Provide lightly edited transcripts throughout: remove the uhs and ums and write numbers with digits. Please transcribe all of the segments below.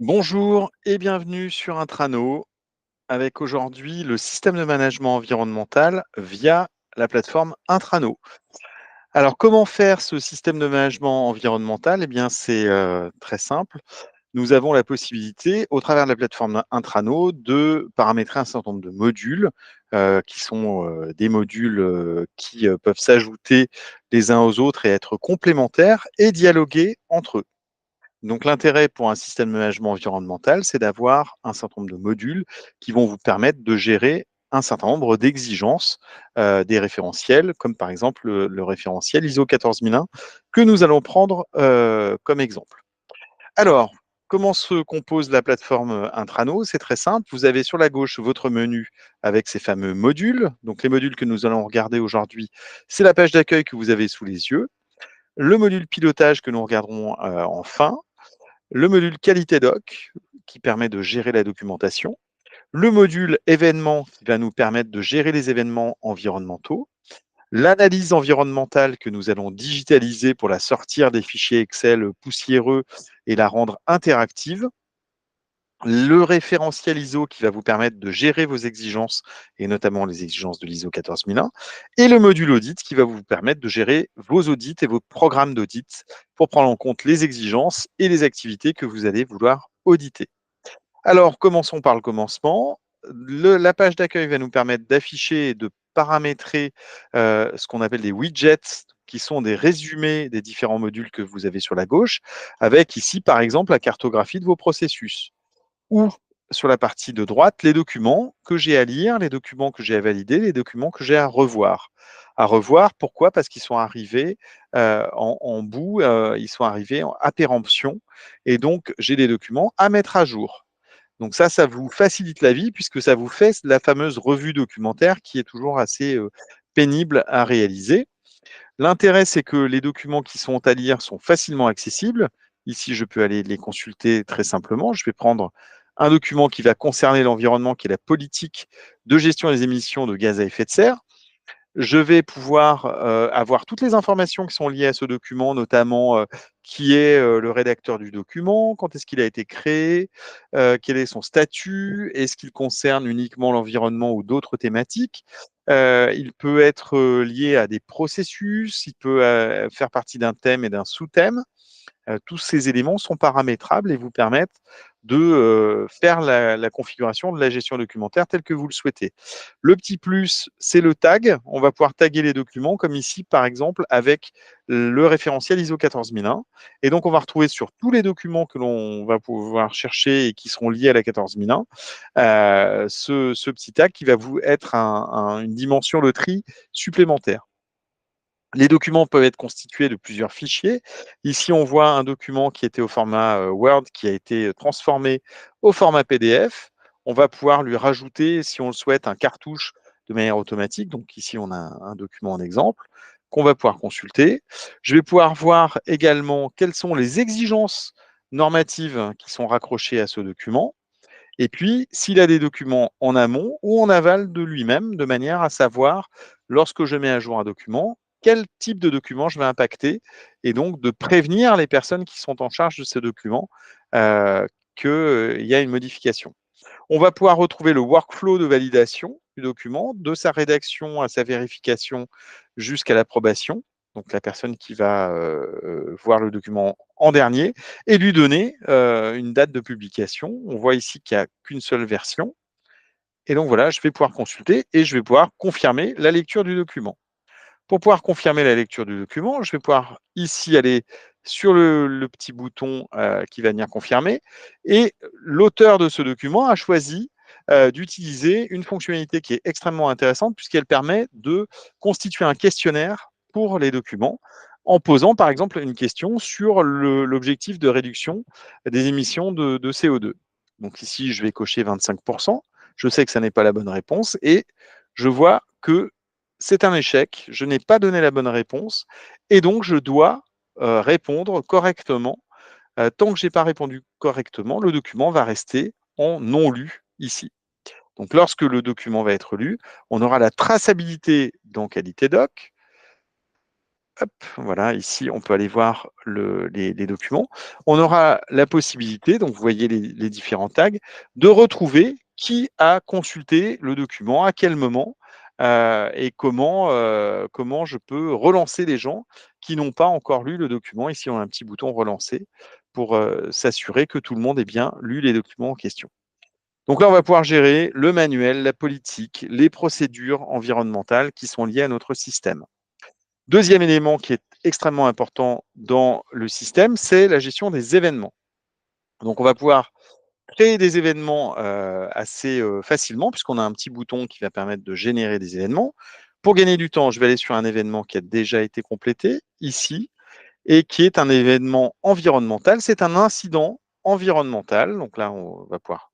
Bonjour et bienvenue sur Intrano avec aujourd'hui le système de management environnemental via la plateforme Intrano. Alors comment faire ce système de management environnemental? Eh bien c'est très simple. Nous avons la possibilité au travers de la plateforme Intrano de paramétrer un certain nombre de modules qui sont des modules qui peuvent s'ajouter les uns aux autres et être complémentaires et dialoguer entre eux. Donc l'intérêt pour un système de management environnemental, c'est d'avoir un certain nombre de modules qui vont vous permettre de gérer un certain nombre d'exigences des référentiels, comme par exemple le référentiel ISO 14001 que nous allons prendre comme exemple. Alors, comment se compose la plateforme Intrano? C'est très simple. Vous avez sur la gauche votre menu avec ces fameux modules. Donc les modules que nous allons regarder aujourd'hui, c'est la page d'accueil que vous avez sous les yeux, le module pilotage que nous regarderons en fin, le module qualité doc qui permet de gérer la documentation, le module événements qui va nous permettre de gérer les événements environnementaux, l'analyse environnementale que nous allons digitaliser pour la sortir des fichiers Excel poussiéreux et la rendre interactive, le référentiel ISO qui va vous permettre de gérer vos exigences et notamment les exigences de l'ISO 14001 et le module audit qui va vous permettre de gérer vos audits et vos programmes d'audit pour prendre en compte les exigences et les activités que vous allez vouloir auditer. Alors, commençons par le commencement. La page d'accueil va nous permettre d'afficher et de paramétrer ce qu'on appelle des widgets qui sont des résumés des différents modules que vous avez sur la gauche, avec ici, par exemple, la cartographie de vos processus ou sur la partie de droite, les documents que j'ai à lire, les documents que j'ai à valider, les documents que j'ai à revoir. À revoir, pourquoi? Parce qu'ils sont arrivés en bout, ils sont arrivés à péremption, et donc j'ai des documents à mettre à jour. Donc ça vous facilite la vie puisque ça vous fait la fameuse revue documentaire qui est toujours assez pénible à réaliser. L'intérêt, c'est que les documents qui sont à lire sont facilement accessibles. Ici, je peux aller les consulter très simplement. Je vais prendre un document qui va concerner l'environnement, qui est la politique de gestion des émissions de gaz à effet de serre. Je vais pouvoir avoir toutes les informations qui sont liées à ce document, notamment qui est le rédacteur du document, quand est-ce qu'il a été créé, quel est son statut, est-ce qu'il concerne uniquement l'environnement ou d'autres thématiques. Il peut être lié à des processus, il peut faire partie d'un thème et d'un sous-thème. Tous ces éléments sont paramétrables et vous permettent de faire la configuration de la gestion documentaire telle que vous le souhaitez. Le petit plus, c'est le tag. On va pouvoir taguer les documents, comme ici, par exemple, avec le référentiel ISO 14001. Et donc, on va retrouver sur tous les documents que l'on va pouvoir chercher et qui seront liés à la 14001, ce petit tag qui va vous être une dimension de tri supplémentaire. Les documents peuvent être constitués de plusieurs fichiers. Ici, on voit un document qui était au format Word qui a été transformé au format PDF. On va pouvoir lui rajouter, si on le souhaite, un cartouche de manière automatique. Donc ici, on a un document en exemple qu'on va pouvoir consulter. Je vais pouvoir voir également quelles sont les exigences normatives qui sont raccrochées à ce document. Et puis, s'il a des documents en amont ou en aval de lui-même, de manière à savoir, lorsque je mets à jour un document, quel type de document je vais impacter, et donc de prévenir les personnes qui sont en charge de ces documents qu'il y a une modification. On va pouvoir retrouver le workflow de validation du document, de sa rédaction à sa vérification jusqu'à l'approbation. Donc la personne qui va voir le document en dernier et lui donner une date de publication. On voit ici qu'il n'y a qu'une seule version. Et donc voilà, je vais pouvoir consulter et je vais pouvoir confirmer la lecture du document. Pour pouvoir confirmer la lecture du document, je vais pouvoir ici aller sur le petit bouton qui va venir confirmer. Et l'auteur de ce document a choisi d'utiliser une fonctionnalité qui est extrêmement intéressante puisqu'elle permet de constituer un questionnaire pour les documents en posant par exemple une question sur l'objectif de réduction des émissions de CO2. Donc ici, je vais cocher 25%. Je sais que ça n'est pas la bonne réponse et je vois que c'est un échec, je n'ai pas donné la bonne réponse, et donc je dois répondre correctement. Tant que je n'ai pas répondu correctement, le document va rester en non lu ici. Donc lorsque le document va être lu, on aura la traçabilité dans qualité doc, Hop, voilà, ici, on peut aller voir les documents. On aura la possibilité, donc vous voyez les différents tags, de retrouver qui a consulté le document, à quel moment, et comment je peux relancer les gens qui n'ont pas encore lu le document. Ici, on a un petit bouton relancer pour s'assurer que tout le monde ait bien lu les documents en question. Donc là, on va pouvoir gérer le manuel, la politique, les procédures environnementales qui sont liées à notre système. Deuxième élément qui est extrêmement important dans le système, c'est la gestion des événements. Donc, on va pouvoir créer des événements assez facilement, puisqu'on a un petit bouton qui va permettre de générer des événements. Pour gagner du temps, je vais aller sur un événement qui a déjà été complété, ici, et qui est un événement environnemental. C'est un incident environnemental. Donc là, on va pouvoir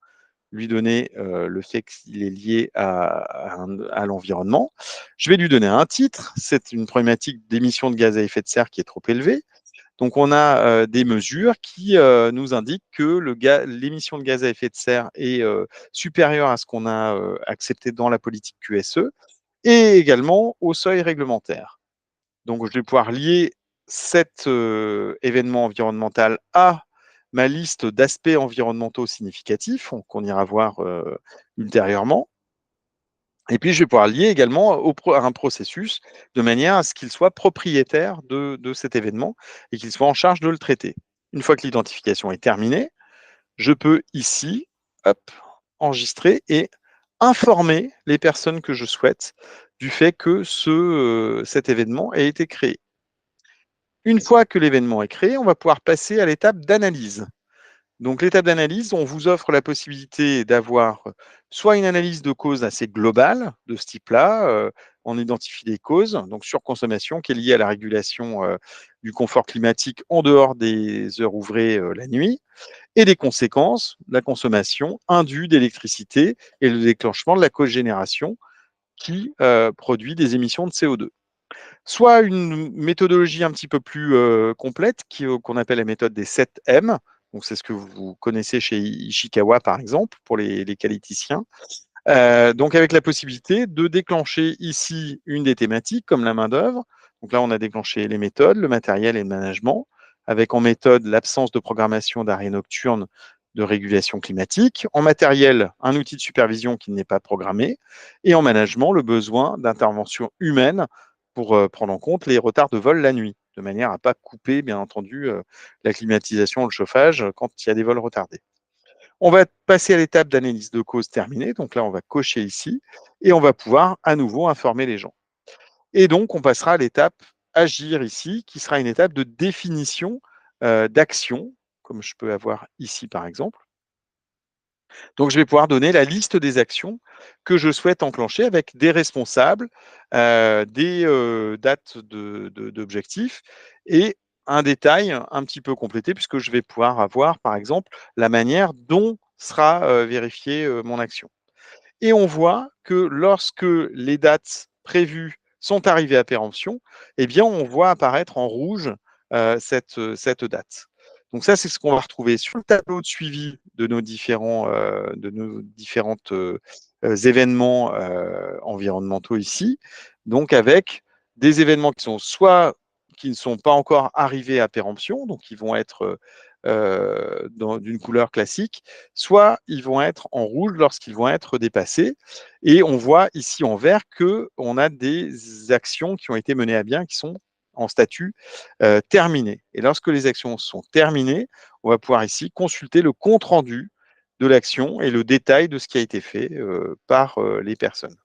lui donner le fait qu'il est lié à l'environnement. Je vais lui donner un titre. C'est une problématique d'émission de gaz à effet de serre qui est trop élevée. Donc, on a des mesures qui nous indiquent que l'émission de gaz à effet de serre est supérieure à ce qu'on a accepté dans la politique QSE et également au seuil réglementaire. Donc, je vais pouvoir lier cet événement environnemental à ma liste d'aspects environnementaux significatifs, qu'on ira voir ultérieurement. Et puis, je vais pouvoir lier également à un processus de manière à ce qu'il soit propriétaire de cet événement et qu'il soit en charge de le traiter. Une fois que l'identification est terminée, je peux ici, hop, enregistrer et informer les personnes que je souhaite du fait que cet événement ait été créé. Une fois que l'événement est créé, on va pouvoir passer à l'étape d'analyse. Donc, l'étape d'analyse, on vous offre la possibilité d'avoir soit une analyse de cause assez globale de ce type-là, on identifie des causes, donc surconsommation qui est liée à la régulation du confort climatique en dehors des heures ouvrées la nuit, et des conséquences, la consommation indue d'électricité et le déclenchement de la cogénération qui produit des émissions de CO2. Soit une méthodologie un petit peu plus complète qu'on appelle la méthode des 7 M. Donc, c'est ce que vous connaissez chez Ishikawa, par exemple, pour les qualiticiens. Donc, avec la possibilité de déclencher ici une des thématiques, comme la main-d'œuvre. Donc là, on a déclenché les méthodes, le matériel et le management, avec en méthode l'absence de programmation d'arrêt nocturne de régulation climatique, en matériel, un outil de supervision qui n'est pas programmé, et en management, le besoin d'intervention humaine pour prendre en compte les retards de vol la nuit, de manière à ne pas couper, bien entendu, la climatisation ou le chauffage quand il y a des vols retardés. On va passer à l'étape d'analyse de cause terminée. Donc là, on va cocher ici et on va pouvoir à nouveau informer les gens. Et donc, on passera à l'étape agir ici, qui sera une étape de définition d'action, comme je peux avoir ici par exemple. Donc, je vais pouvoir donner la liste des actions que je souhaite enclencher avec des responsables, des dates d'objectifs et un détail un petit peu complété puisque je vais pouvoir avoir, par exemple, la manière dont sera vérifiée mon action. Et on voit que lorsque les dates prévues sont arrivées à péremption, eh bien, on voit apparaître en rouge cette date. Donc ça, c'est ce qu'on va retrouver sur le tableau de suivi de nos différentes événements environnementaux ici. Donc avec des événements qui sont soit qui ne sont pas encore arrivés à péremption, donc qui vont être d'une couleur classique, soit ils vont être en rouge lorsqu'ils vont être dépassés. Et on voit ici en vert qu'on a des actions qui ont été menées à bien, qui sont en statut terminé. Et lorsque les actions sont terminées, on va pouvoir ici consulter le compte-rendu de l'action et le détail de ce qui a été fait par les personnes.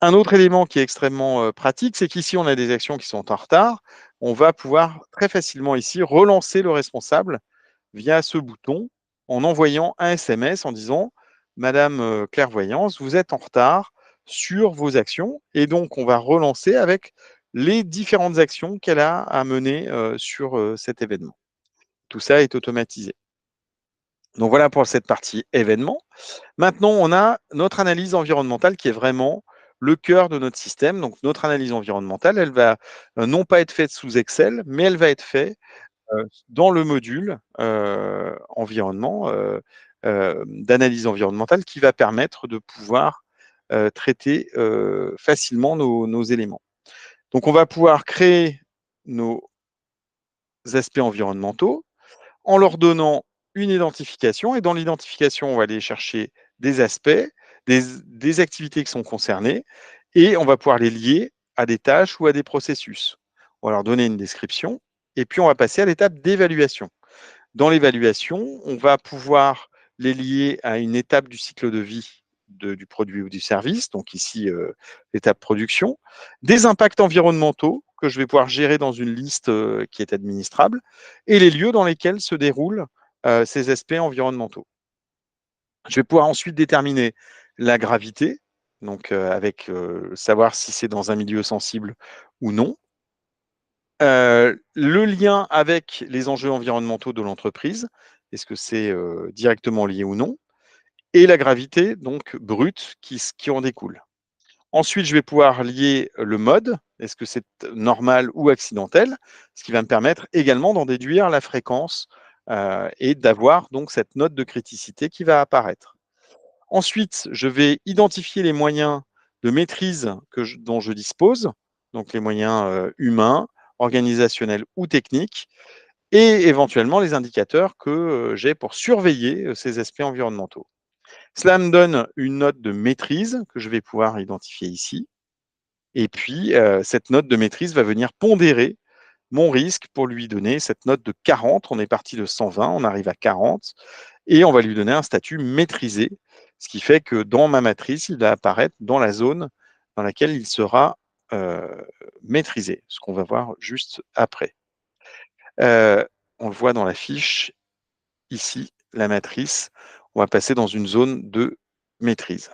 Un autre élément qui est extrêmement pratique, c'est qu'ici, on a des actions qui sont en retard. On va pouvoir très facilement ici relancer le responsable via ce bouton en envoyant un SMS en disant Madame Clairvoyance, vous êtes en retard sur vos actions. Et donc, on va relancer avec les différentes actions qu'elle a à mener sur cet événement. Tout ça est automatisé. Donc, voilà pour cette partie événement. Maintenant, on a notre analyse environnementale qui est vraiment le cœur de notre système. Donc, notre analyse environnementale, elle va non pas être faite sous Excel, mais elle va être faite dans le module environnement d'analyse environnementale qui va permettre de pouvoir traiter facilement nos éléments. Donc, on va pouvoir créer nos aspects environnementaux en leur donnant une identification. Et dans l'identification, on va aller chercher des aspects, des activités qui sont concernées, et on va pouvoir les lier à des tâches ou à des processus. On va leur donner une description, et puis on va passer à l'étape d'évaluation. Dans l'évaluation, on va pouvoir les lier à une étape du cycle de vie du produit ou du service, donc ici l'étape production, des impacts environnementaux que je vais pouvoir gérer dans une liste qui est administrable, et les lieux dans lesquels se déroulent ces aspects environnementaux. Je vais pouvoir ensuite déterminer la gravité, donc avec savoir si c'est dans un milieu sensible ou non, le lien avec les enjeux environnementaux de l'entreprise, est-ce que c'est directement lié ou non, et la gravité donc brute qui en découle. Ensuite, je vais pouvoir lier le mode, est-ce que c'est normal ou accidentel, ce qui va me permettre également d'en déduire la fréquence et d'avoir donc cette note de criticité qui va apparaître. Ensuite, je vais identifier les moyens de maîtrise dont je dispose, donc les moyens humains, organisationnels ou techniques, et éventuellement les indicateurs que j'ai pour surveiller ces aspects environnementaux. Cela me donne une note de maîtrise que je vais pouvoir identifier ici. Et puis, cette note de maîtrise va venir pondérer mon risque pour lui donner cette note de 40. On est parti de 120, on arrive à 40 et on va lui donner un statut maîtrisé, ce qui fait que dans ma matrice, il va apparaître dans la zone dans laquelle il sera maîtrisé, ce qu'on va voir juste après. On le voit dans la fiche, ici, la matrice, on va passer dans une zone de maîtrise.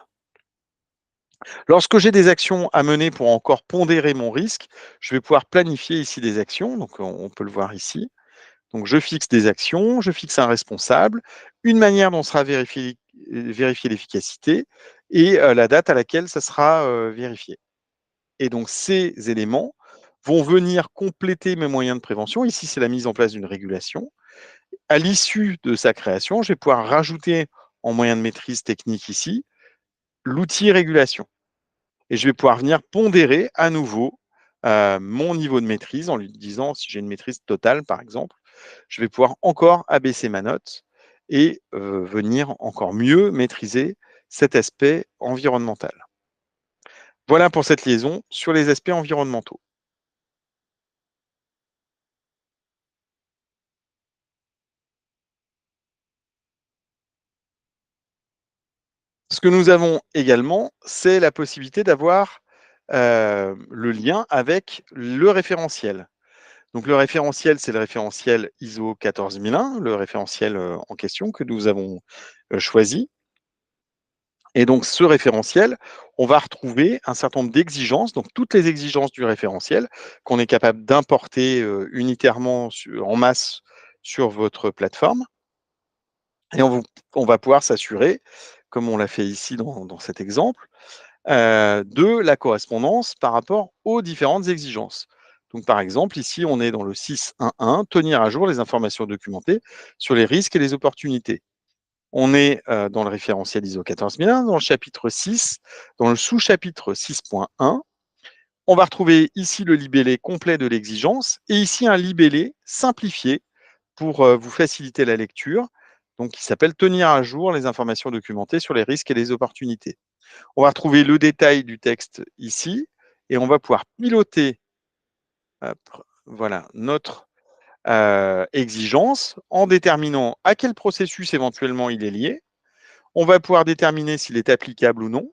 Lorsque j'ai des actions à mener pour encore pondérer mon risque, je vais pouvoir planifier ici des actions, donc on peut le voir ici. Donc je fixe des actions, je fixe un responsable, une manière dont sera vérifiée l'efficacité et la date à laquelle ça sera vérifié. Et donc ces éléments vont venir compléter mes moyens de prévention. Ici, c'est la mise en place d'une régulation. À l'issue de sa création, je vais pouvoir rajouter en moyen de maîtrise technique ici l'outil régulation. Et je vais pouvoir venir pondérer à nouveau mon niveau de maîtrise en lui disant, si j'ai une maîtrise totale par exemple, je vais pouvoir encore abaisser ma note et venir encore mieux maîtriser cet aspect environnemental. Voilà pour cette liaison sur les aspects environnementaux. Ce que nous avons également, c'est la possibilité d'avoir le lien avec le référentiel. Donc le référentiel, c'est le référentiel ISO 14001, le référentiel en question que nous avons choisi. Et donc ce référentiel, on va retrouver un certain nombre d'exigences, donc toutes les exigences du référentiel qu'on est capable d'importer unitairement en masse sur votre plateforme. Et on va pouvoir s'assurer, comme on l'a fait ici dans cet exemple, de la correspondance par rapport aux différentes exigences. Donc, par exemple, ici, on est dans le 6.1.1, tenir à jour les informations documentées sur les risques et les opportunités. On est dans le référentiel ISO 14001, dans le chapitre 6, dans le sous-chapitre 6.1. On va retrouver ici le libellé complet de l'exigence et ici un libellé simplifié pour vous faciliter la lecture, donc qui s'appelle tenir à jour les informations documentées sur les risques et les opportunités. On va retrouver le détail du texte ici et on va pouvoir piloter voilà, notre exigence en déterminant à quel processus éventuellement il est lié. On va pouvoir déterminer s'il est applicable ou non,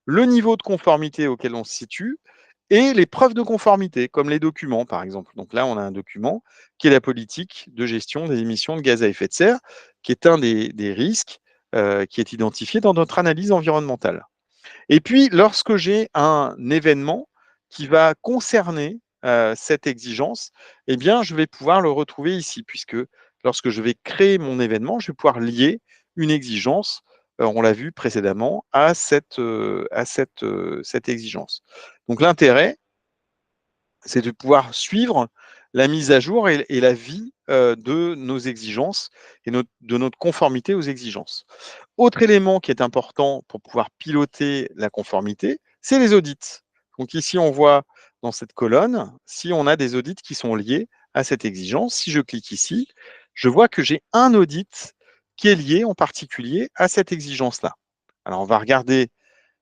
le niveau de conformité auquel on se situe et les preuves de conformité, comme les documents par exemple. Donc là, on a un document qui est la politique de gestion des émissions de gaz à effet de serre, qui est un des risques qui est identifié dans notre analyse environnementale. Et puis, lorsque j'ai un événement qui va concerner cette exigence, eh bien, je vais pouvoir le retrouver ici, puisque lorsque je vais créer mon événement, je vais pouvoir lier une exigence, on l'a vu précédemment, à cette exigence. Donc, l'intérêt, c'est de pouvoir suivre la mise à jour et la vie de nos exigences et de notre conformité aux exigences. Autre élément qui est important pour pouvoir piloter la conformité, c'est les audits. Donc ici, on voit dans cette colonne si on a des audits qui sont liés à cette exigence. Si je clique ici, je vois que j'ai un audit qui est lié en particulier à cette exigence-là. Alors, on va regarder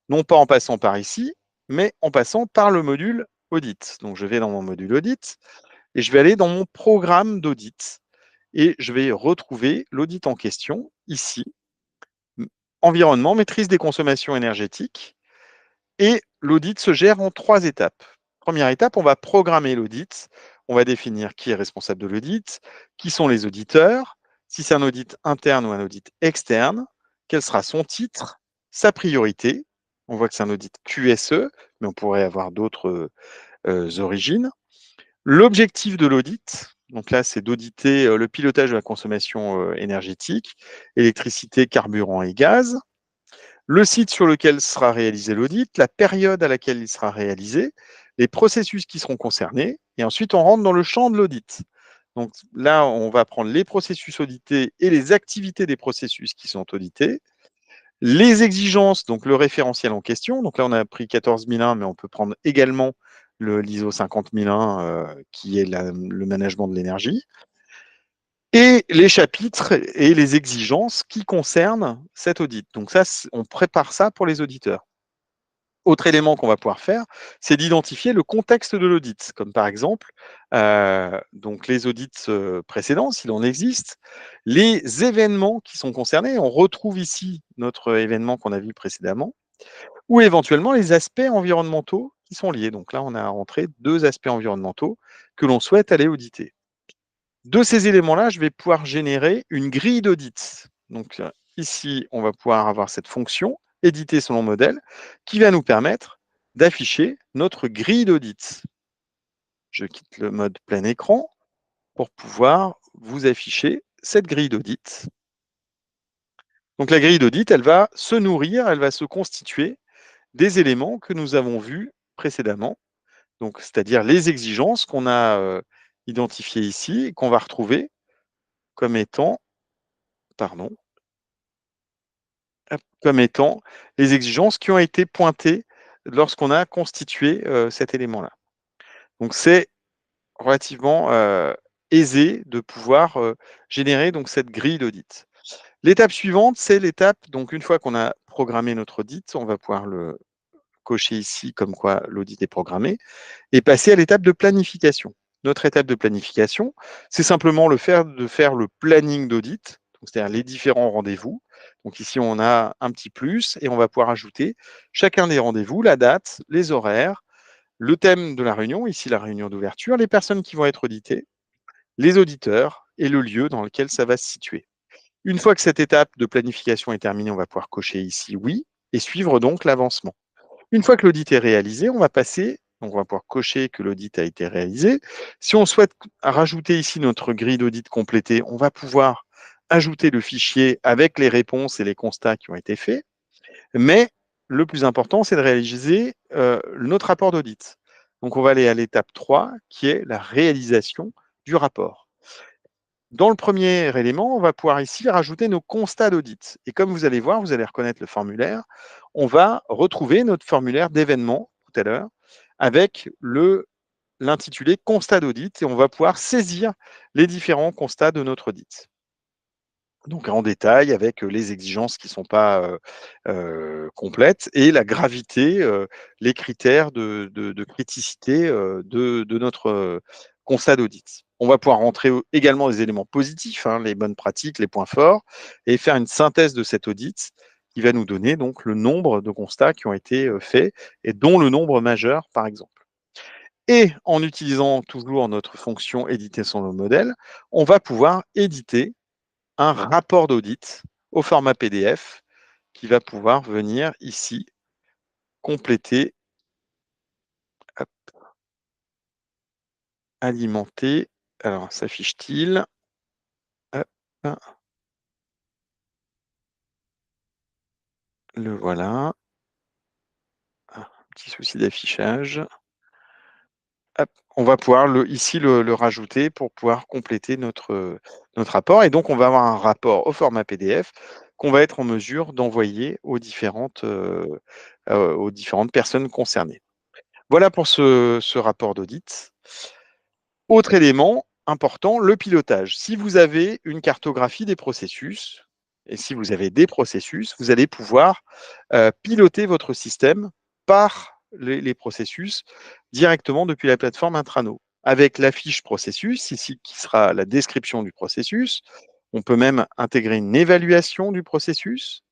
non pas en passant par ici, mais en passant par le module audit. Donc, je vais dans mon module audit et je vais aller dans mon programme d'audit et je vais retrouver l'audit en question ici. Environnement, maîtrise des consommations énergétiques. Et l'audit se gère en 3 étapes. Première étape, on va programmer l'audit. On va définir qui est responsable de l'audit, qui sont les auditeurs, si c'est un audit interne ou un audit externe, quel sera son titre, sa priorité. On voit que c'est un audit QSE, mais on pourrait avoir d'autres origines. L'objectif de l'audit, donc là, c'est d'auditer le pilotage de la consommation énergétique, électricité, carburant et gaz. Le site sur lequel sera réalisé l'audit, la période à laquelle il sera réalisé, les processus qui seront concernés, et ensuite on rentre dans le champ de l'audit. Donc là, on va prendre les processus audités et les activités des processus qui sont audités, les exigences, donc le référentiel en question. Donc là, on a pris 14001, mais on peut prendre également l'ISO 50001, qui est le management de l'énergie, et les chapitres et les exigences qui concernent cet audit. Donc ça, on prépare ça pour les auditeurs. Autre élément qu'on va pouvoir faire, c'est d'identifier le contexte de l'audit, comme par exemple donc les audits précédents, s'il en existe, les événements qui sont concernés. On retrouve ici notre événement qu'on a vu précédemment, ou éventuellement les aspects environnementaux qui sont liés. Donc là, on a rentré 2 aspects environnementaux que l'on souhaite aller auditer. De ces éléments-là, je vais pouvoir générer une grille d'audit. Donc ici, on va pouvoir avoir cette fonction, éditer selon modèle, qui va nous permettre d'afficher notre grille d'audit. Je quitte le mode plein écran pour pouvoir vous afficher cette grille d'audit. Donc la grille d'audit, elle va se nourrir, elle va se constituer des éléments que nous avons vus précédemment, donc c'est-à-dire les exigences qu'on a identifiées ici et qu'on va retrouver comme étant, pardon, comme étant les exigences qui ont été pointées lorsqu'on a constitué cet élément-là. Donc c'est relativement aisé de pouvoir générer donc cette grille d'audit. L'étape suivante, c'est l'étape, donc une fois qu'on a programmé notre audit, on va pouvoir le cocher ici comme quoi l'audit est programmé, et passer à l'étape de planification. Notre étape de planification, c'est simplement de faire le planning d'audit, c'est-à-dire les différents rendez-vous. Donc ici, on a un petit plus et on va pouvoir ajouter chacun des rendez-vous, la date, les horaires, le thème de la réunion, ici la réunion d'ouverture, les personnes qui vont être auditées, les auditeurs et le lieu dans lequel ça va se situer. Une fois que cette étape de planification est terminée, on va pouvoir cocher ici oui et suivre donc l'avancement. Une fois que l'audit est réalisé, on va passer, donc on va pouvoir cocher que l'audit a été réalisé. Si on souhaite rajouter ici notre grille d'audit complétée, on va pouvoir ajouter le fichier avec les réponses et les constats qui ont été faits. Mais le plus important, c'est de réaliser notre rapport d'audit. Donc on va aller à l'étape 3, qui est la réalisation du rapport. Dans le premier élément, on va pouvoir ici rajouter nos constats d'audit. Et comme vous allez voir, vous allez reconnaître le formulaire, on va retrouver notre formulaire d'événement tout à l'heure avec l'intitulé constat d'audit et on va pouvoir saisir les différents constats de notre audit. Donc en détail avec les exigences qui ne sont pas complètes et la gravité, les critères de criticité de notre constat d'audit. On va pouvoir rentrer également des éléments positifs, hein, les bonnes pratiques, les points forts, et faire une synthèse de cet audit qui va nous donner donc le nombre de constats qui ont été faits et dont le nombre majeur, par exemple. Et en utilisant toujours notre fonction éditer son modèle, on va pouvoir éditer un rapport d'audit au format PDF qui va pouvoir venir ici compléter, hop, alimenter. Alors, s'affiche-t-il? Hop, le voilà. Ah, petit souci d'affichage. Hop, on va pouvoir ici le rajouter pour pouvoir compléter notre rapport. Et donc, on va avoir un rapport au format PDF qu'on va être en mesure d'envoyer aux différentes personnes concernées. Voilà pour ce rapport d'audit. Autre élément important, le pilotage. Si vous avez une cartographie des processus, et si vous avez des processus, vous allez pouvoir piloter votre système par les processus directement depuis la plateforme Intrano. Avec la fiche processus, ici qui sera la description du processus, on peut même intégrer une évaluation du processus,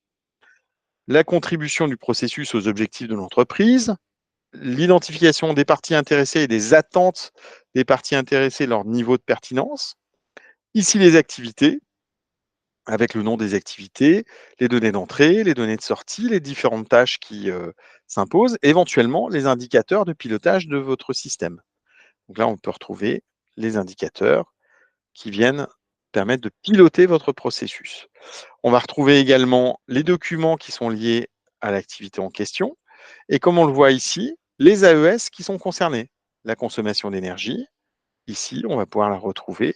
la contribution du processus aux objectifs de l'entreprise, l'identification des parties intéressées et des attentes des parties intéressées, leur niveau de pertinence. Ici, les activités, avec le nom des activités, les données d'entrée, les données de sortie, les différentes tâches qui s'imposent, éventuellement les indicateurs de pilotage de votre système. Donc là, on peut retrouver les indicateurs qui viennent permettre de piloter votre processus. On va retrouver également les documents qui sont liés à l'activité en question. Et comme on le voit ici, les AES qui sont concernés. La consommation d'énergie, ici, on va pouvoir la retrouver.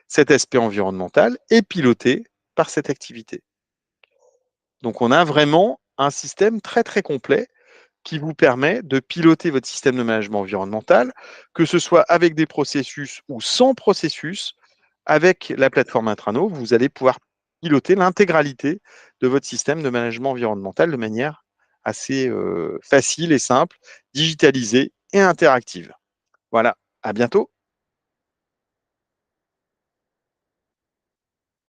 Cet aspect environnemental est piloté par cette activité. Donc, on a vraiment un système très, très complet qui vous permet de piloter votre système de management environnemental, que ce soit avec des processus ou sans processus. Avec la plateforme Intrano, vous allez pouvoir piloter l'intégralité de votre système de management environnemental de manière assez facile et simple, digitalisée et interactive. Voilà, à bientôt.